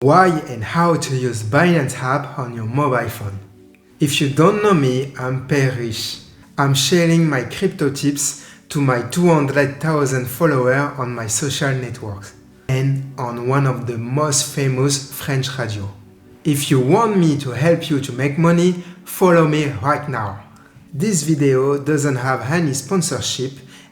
Why and how to use Binance App on your mobile phone. If you don't know me, I'm Pereriche. I'm sharing my crypto tips to my 200,000 followers on my social networks and on one of the most famous French radio. If you want me to help you to make money, follow me right now. This video doesn't have any sponsorship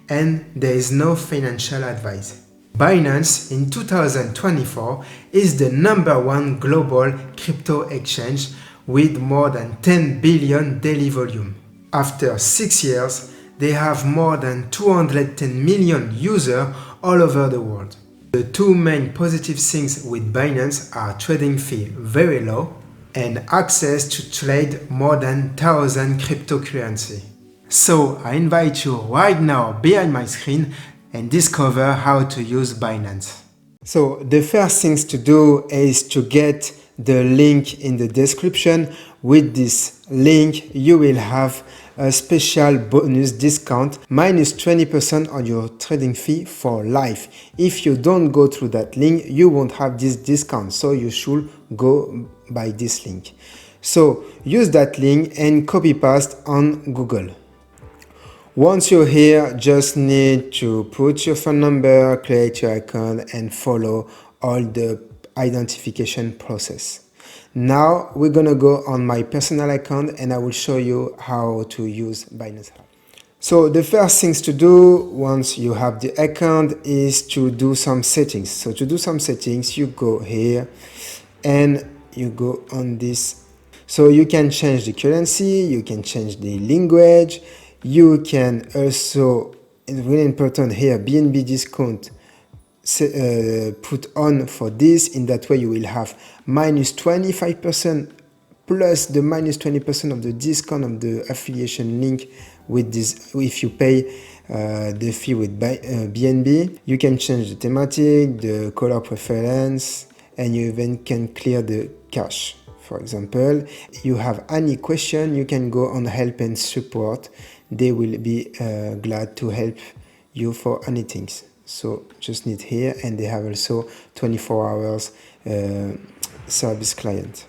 and there is no financial advice. Binance in 2024 is the #1 global crypto exchange with more than 10 billion daily volume. After 6 years, they have more than 210 million users all over the world. The two main positive things with Binance are trading fee very low and access to trade more than 1,000 cryptocurrency. So I invite you right now behind my screen and discover how to use Binance. So the first things to do is to get the link in the description. With this link you will have a special bonus discount minus 20% on your trading fee for life. If you don't go through that link, you won't have this discount, so you should go by this link. So use that link and copy paste on Google. Once you're here, just need to put your phone number, create your account and follow all the identification process. Now we're gonna go on my personal account and I will show you how to use Binance App. So the first things to do once you have the account is to do some settings. So to do some settings, you go here and you go on this. So you can change the currency, you can change the language. You can also, it's really important here, BNB discount put on for this. In that way you will have minus 25% plus the minus 20% of the discount of the affiliation link with this if you pay the fee with BNB. You can change the thematic, the color preference, and you even can clear the cache. For example, you have any question, you can go on help and support. They will be glad to help you for anything. So just need here, and they have also 24 hours service client.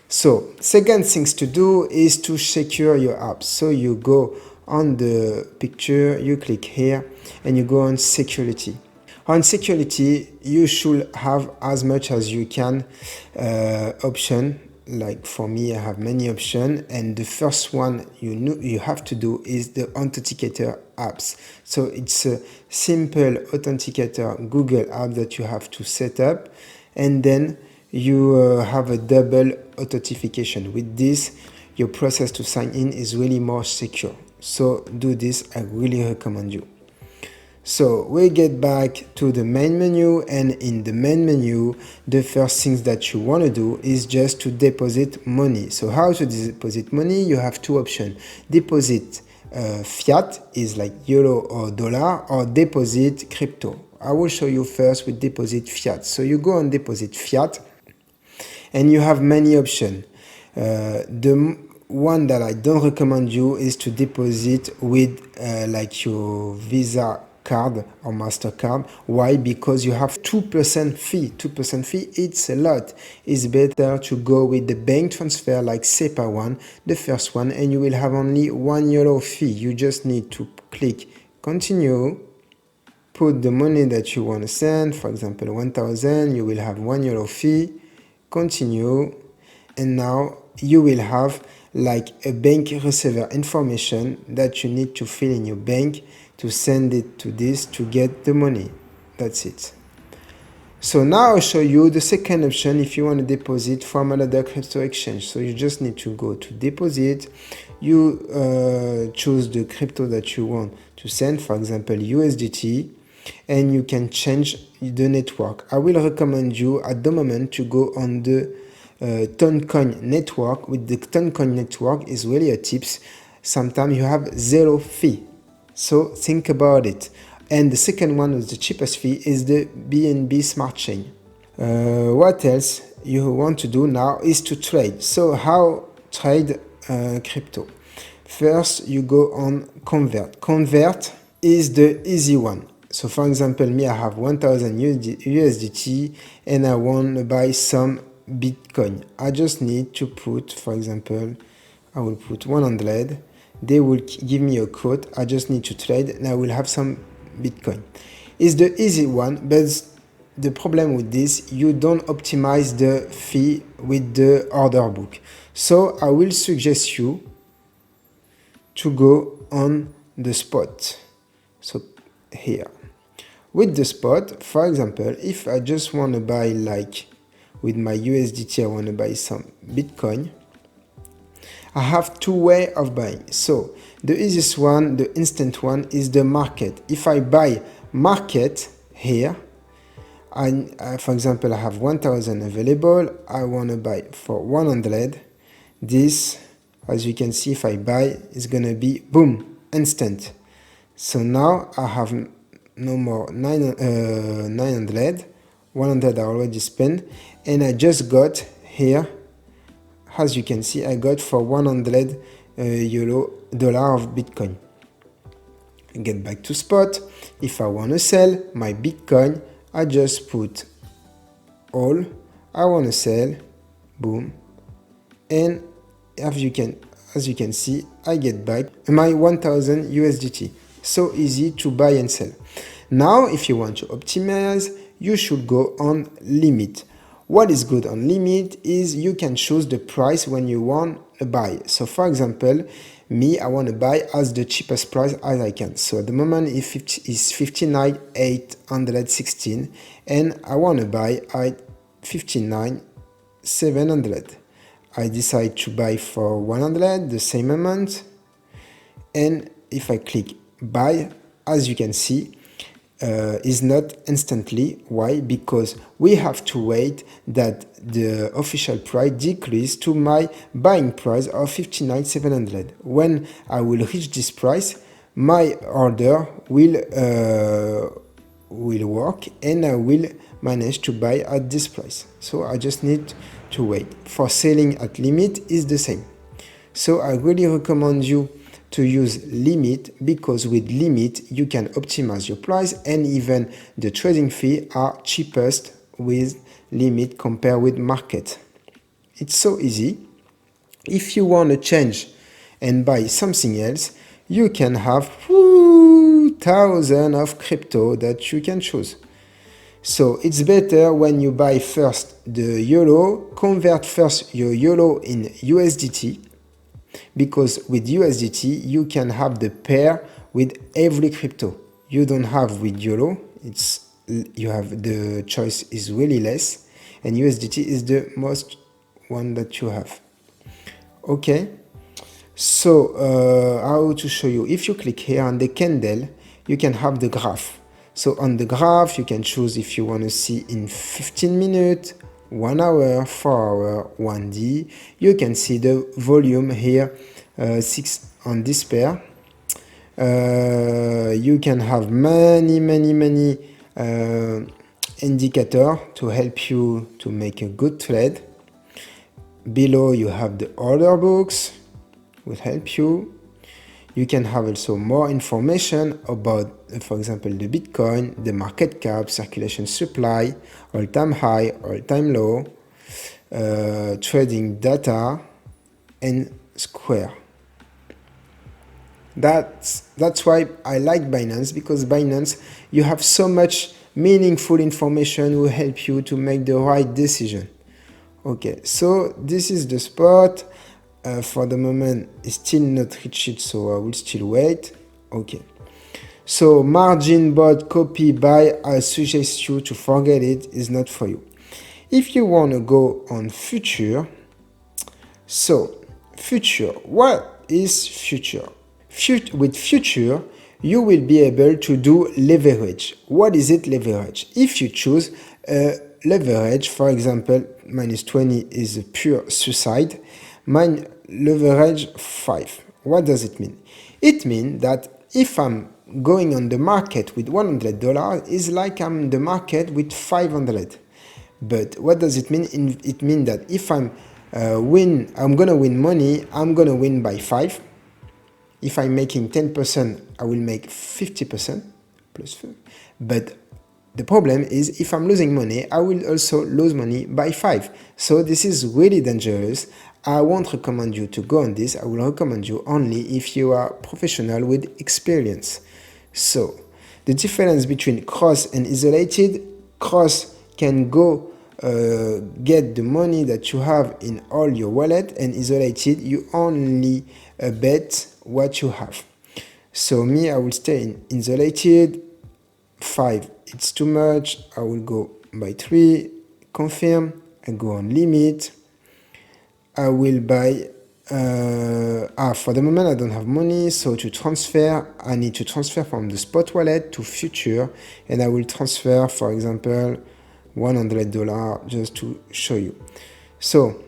So second things to do is to secure your app. So you go on the picture, you click here and you go on security. On security, you should have as much as you can option. Like for me, I have many options, and the first one you have to do is the authenticator apps. So it's a simple authenticator Google app that you have to set up, and then you have a double authentication. With this, your process to sign in is really more secure. So do this, I really recommend you. So we get back to the main menu, and in the main menu, the first things that you want to do is just to deposit money. So how to deposit money? You have two options. Deposit fiat is like euro or dollar, or deposit crypto. I will show you first with deposit fiat. So you go on deposit fiat and you have many options. The one that I don't recommend you is to deposit with like your Visa card or MasterCard. Why? Because you have 2% fee. 2% fee, it's a lot. It's better to go with the bank transfer like SEPA one, the first one, and you will have only €1 fee. You just need to click continue, put the money that you want to send, for example 1,000, you will have €1 fee, continue, and now you will have like a bank receiver information that you need to fill in your bank to send it to this to get the money. That's it. So now I'll show you the second option if you want to deposit from another crypto exchange. So you just need to go to deposit. You choose the crypto that you want to send, for example USDT, and you can change the network. I will recommend you at the moment to go on the Toncoin network. With the Toncoin network is really a tips. Sometimes you have zero fee. So think about it. And the second one with the cheapest fee is the BNB Smart Chain. What else you want to do now is to trade. So how trade crypto? First, you go on Convert. Convert is the easy one. So for example, me, I have 1000 USDT and I want to buy some Bitcoin. I just need to put, for example, I will put 100. They will give me a quote. I just need to trade and I will have some Bitcoin. It's the easy one, but the problem with this, you don't optimize the fee with the order book. So I will suggest you to go on the spot. So here. With the spot, for example, if I just want to buy, like with my USDT, I want to buy some Bitcoin, I have two ways of buying. So the easiest one, the instant one, is the market. If I buy market here, for example, I have 1000 available, I want to buy for 100. This, as you can see, if I buy, it's going to be boom, instant. So now I have no more 900, 100 I already spent, and I just got here, as you can see, I got for 100 dollar of Bitcoin. Get back to spot. If I want to sell my Bitcoin, I just put all I want to sell, boom, and as you can see, I get back my 1000 USDT. So easy to buy and sell. Now, if you want to optimize, you should go on limit. What is good on limit is you can choose the price when you want to buy. So for example, me, I want to buy as the cheapest price as I can. So at the moment it is 59,816 and I want to buy at 59,700. I decide to buy for 100, the same amount, and if I click buy, as you can see, is not instantly. Why? Because we have to wait that the official price decrease to my buying price of 59,700. When I will reach this price, my order will work and I will manage to buy at this price. So I just need to wait. For selling at limit is the same. So I really recommend you to use limit, because with limit you can optimize your price and even the trading fee are cheapest with limit compared with market. It's so easy. If you want to change and buy something else, you can have thousands of crypto that you can choose. So it's better when you buy first the YOLO, convert first your YOLO in USDT, because with USDT you can have the pair with every crypto. You don't have with YOLO, you have the choice is really less, and USDT is the most one that you have. Okay, so how to show you? If you click here on the candle, you can have the graph. So on the graph you can choose if you want to see in 15 minutes, 1 hour, 4 hour, 1D. You can see the volume here, 6 on this pair. You can have many indicators to help you to make a good trade. Below you have the order books, will help you. You can have also more information about, for example, the Bitcoin, the market cap, circulation supply, all-time high, all-time low, trading data, and Square. That's why I like Binance, because Binance, you have so much meaningful information will help you to make the right decision. Okay, so this is the spot. For the moment, it's still not reached, so I will still wait. Okay. So margin bot copy buy, I suggest you to forget it. It's not for you. If you want to go on future, so future, what is future? With future, you will be able to do leverage. What is it, leverage? If you choose leverage, for example, -20 is a pure suicide. Mine leverage 5. What does it mean? It means that if I'm going on the market with $100, it's like I'm in the market with 500. But what does it mean? It means that if I'm gonna win money, I'm gonna win by 5. If I'm making 10%, I will make 50% plus 5. But the problem is if I'm losing money, I will also lose money by 5. So this is really dangerous. I won't recommend you to go on this. I will recommend you only if you are professional with experience. So the difference between cross and isolated, cross can go get the money that you have in all your wallet, and isolated you only bet what you have. So me, I will stay in isolated. 5, it's too much. I will go by 3, confirm, I go on limit. I will buy, for the moment I don't have money, so to transfer, I need to transfer from the spot wallet to future, and I will transfer, for example, $100 just to show you. So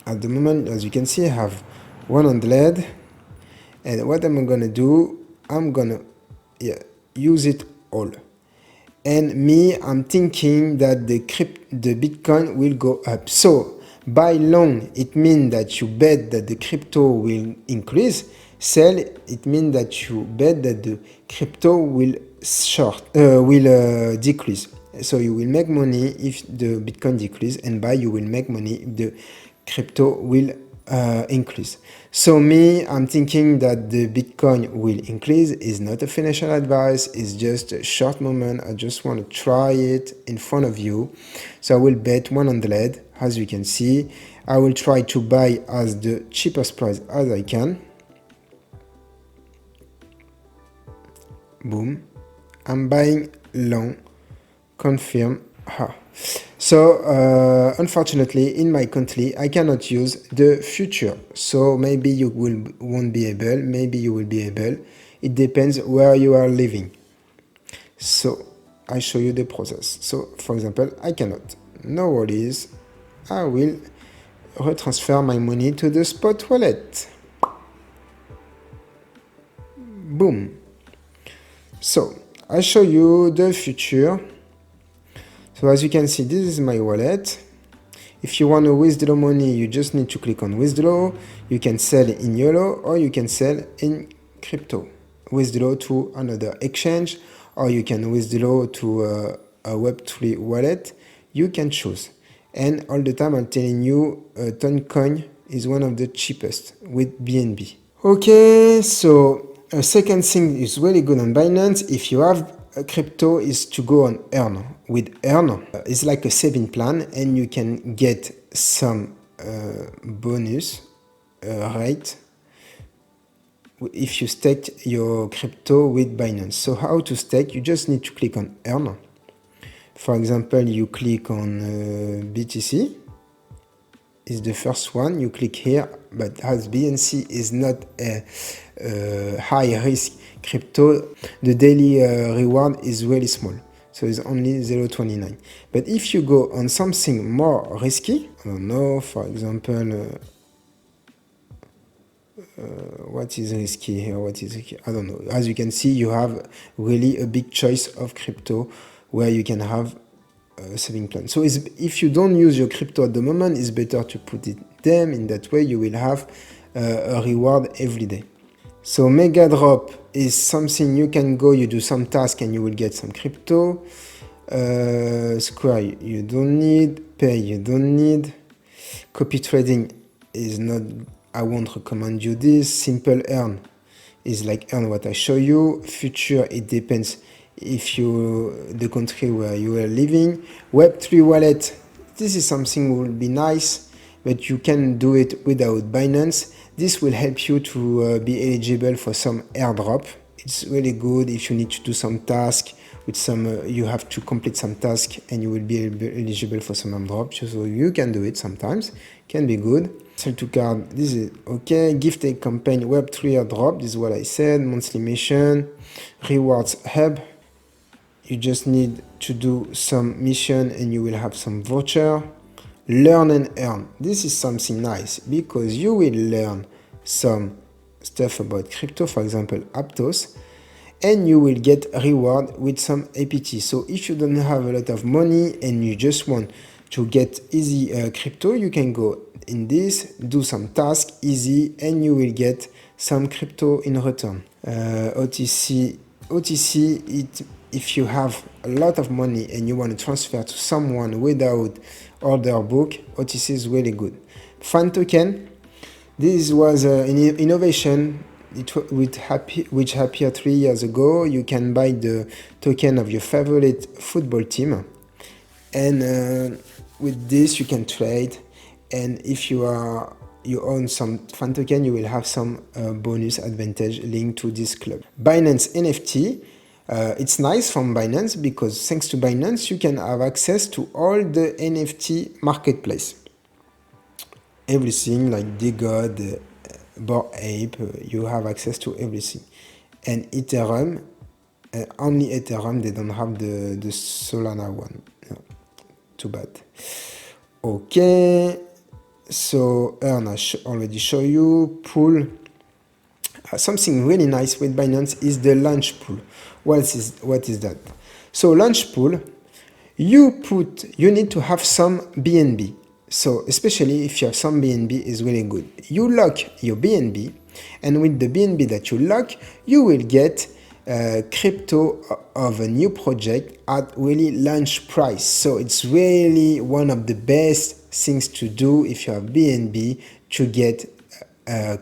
at the moment, as you can see, I have 100, and what I'm gonna do, I'm gonna use it all. And me, I'm thinking that the Bitcoin will go up. So buy long, it means that you bet that the crypto will increase. Sell, it means that you bet that the crypto will decrease. So you will make money if the Bitcoin decrease, and buy, you will make money if the crypto will increase. So me, I'm thinking that the Bitcoin will increase. Is not a financial advice, it's just a short moment. I just want to try it in front of you. So I will bet 100, as you can see. I will try to buy as the cheapest price as I can. Boom, I'm buying long, confirm. So unfortunately in my country I cannot use the future, so maybe you won't be able, maybe you will be able. It depends where you are living. So I show you the process. So for example, I cannot, no worries, I will retransfer my money to the spot wallet. Boom. So I show you the future. So as you can see, this is my wallet. If you want to withdraw money, you just need to click on withdraw. You can sell in YOLO, or you can sell in crypto. Withdraw to another exchange, or you can withdraw to a Web3 wallet. You can choose. And all the time I'm telling you, Toncoin is one of the cheapest with BNB. Okay, so a second thing is really good on Binance. If you have crypto, is to go on Earn. With Earn, it's like a saving plan, and you can get some bonus rate if you stake your crypto with Binance. So how to stake? You just need to click on Earn. For example, you click on BTC. Is the first one. You click here, but as BNC is not a high risk crypto, the daily reward is really small, so it's only 0.29. But if you go on something more risky, I don't know, for example, what is risky here, what is risky? I don't know. As you can see, you have really a big choice of crypto where you can have a saving plan. So if you don't use your crypto at the moment, it's better to put it them. In that way you will have a reward every day. So mega drop is something you can go, you do some task and you will get some crypto. Square you don't need, pay you don't need. Copy trading is not, I won't recommend you this. Simple earn is like earn what I show you. Future, it depends if you the country where you are living. Web3 wallet, this is something will be nice, but you can do it without Binance. This will help you to be eligible for some airdrop. It's really good if you need to do some task with some, you have to complete some task and you will be eligible for some airdrop. So you can do it sometimes, can be good. Sell to card, this is okay. Gift a campaign, Web3 airdrop, this is what I said. Monthly mission, rewards hub. You just need to do some mission and you will have some voucher. Learn and earn. This is something nice because you will learn some stuff about crypto, for example, Aptos, and you will get reward with some APT. So if you don't have a lot of money and you just want to get easy crypto, you can go in this, do some task easy, and you will get some crypto in return. OTC OTC, if you have a lot of money and you want to transfer to someone without order book, OTC is really good. Fan token, this was an innovation which appeared 3 years ago. You can buy the token of your favorite football team, and with this you can trade, and if you own some fan token, you will have some bonus advantage linked to this club. Binance NFT, it's nice from Binance because thanks to Binance you can have access to all the NFT marketplace. Everything like DeGod, Bored Ape, you have access to everything. And Ethereum, only Ethereum, they don't have the Solana one. No, too bad. Okay, so Earn I already show you. Pool. Something really nice with Binance is the launch pool. What is that? So launch pool, you need to have some BNB. So especially if you have some BNB is really good. You lock your BNB, and with the BNB that you lock, you will get crypto of a new project at really launch price. So it's really one of the best things to do if you have BNB to get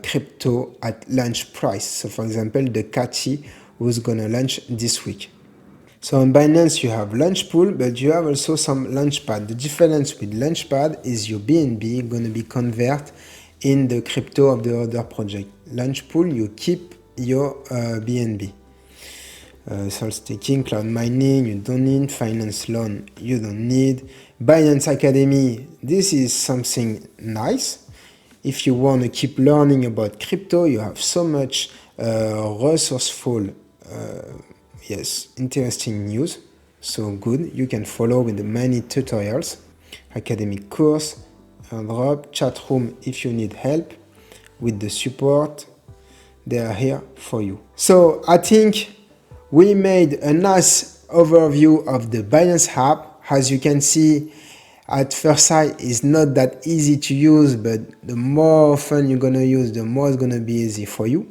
crypto at launch price. So for example, the Kachi who's gonna launch this week. So on Binance you have launch pool, but you have also some launchpad. The difference with launchpad is your BNB gonna be converted in the crypto of the other project. Launch pool, you keep your BNB. Sol staking, cloud mining, you don't need. Finance loan, you don't need. Binance Academy, this is something nice. If you want to keep learning about crypto, you have so much resourceful, interesting news. So good, you can follow with the many tutorials, academic course, airdrop, chat room if you need help with the support. They are here for you. So I think we made a nice overview of the Binance app. As you can see, at first sight, it's not that easy to use, but the more often you're gonna use, the more it's gonna be easy for you.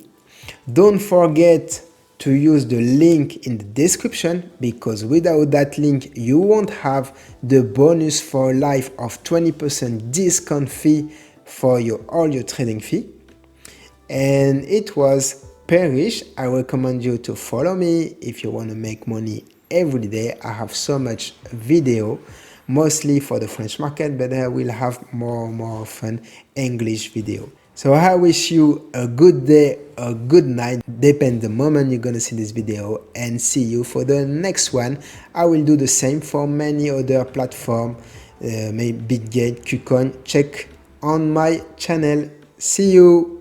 Don't forget to use the link in the description, because without that link, you won't have the bonus for life of 20% discount fee for all your trading fee. And it was Perish. I recommend you to follow me if you want to make money every day. I have so much video, mostly for the French market, but I will have more often English video. So I wish you a good day, a good night, depends the moment you're gonna see this video, and see you for the next one. I will do the same for many other platforms, maybe Bitgate, KuCoin. Check on my channel. See you.